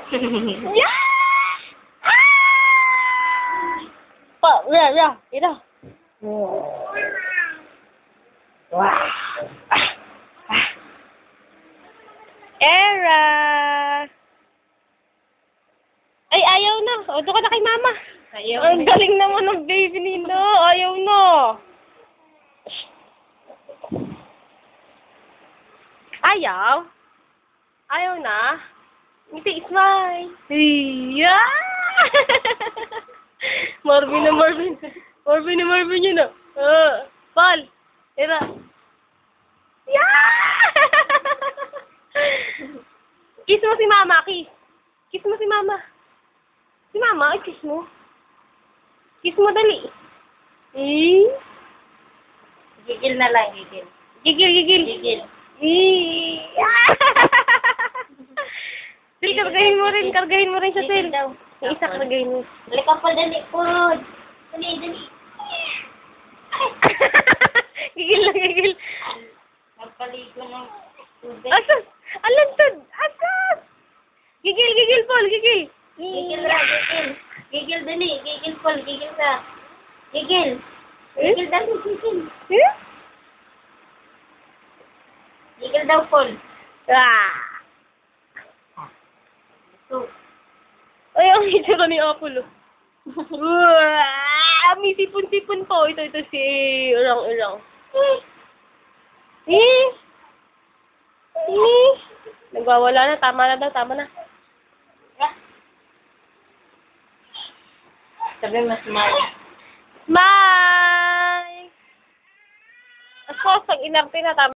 Yeah! Oh, yeah. Ito. Wow. Era! Ay, ayaw na. O, doon ka na kay mama. Ayaw. Ang galing naman ng baby nito. Ayaw na. Ayaw? Ayaw na? Ngiti, smile. Yeah! Marvin. Marvin yun na. Paul. Era. Yeah! Kiss mo si mama, kiss. Kiss mo si mama. Si mama, ay kiss mo. Kiss mo dali. Gigil na lang, gigil. Gigil. Gigil. Sil, kargahin mo rin sa Sil. Gigil daw. Yung isa kargahin mo. Halika pa, dali po. Dali. Gigil. Magpaligo ng tubig. Asas! Alantad! Asas! Gigil, Paul, gigil. Gigil na, gigil. Gigil, dali. Gigil, Paul. Gigil ka. Gigil. Gigil, dali. Gigil. Eh? Gigil daw, Paul. So, Ay, ang hitsura ni Apollo. May sipon-sipon po. Ito si Urang. Nagwawala na. Tama na daw. sabi mas smile. Smile! Of course, ang inarte na. Tama.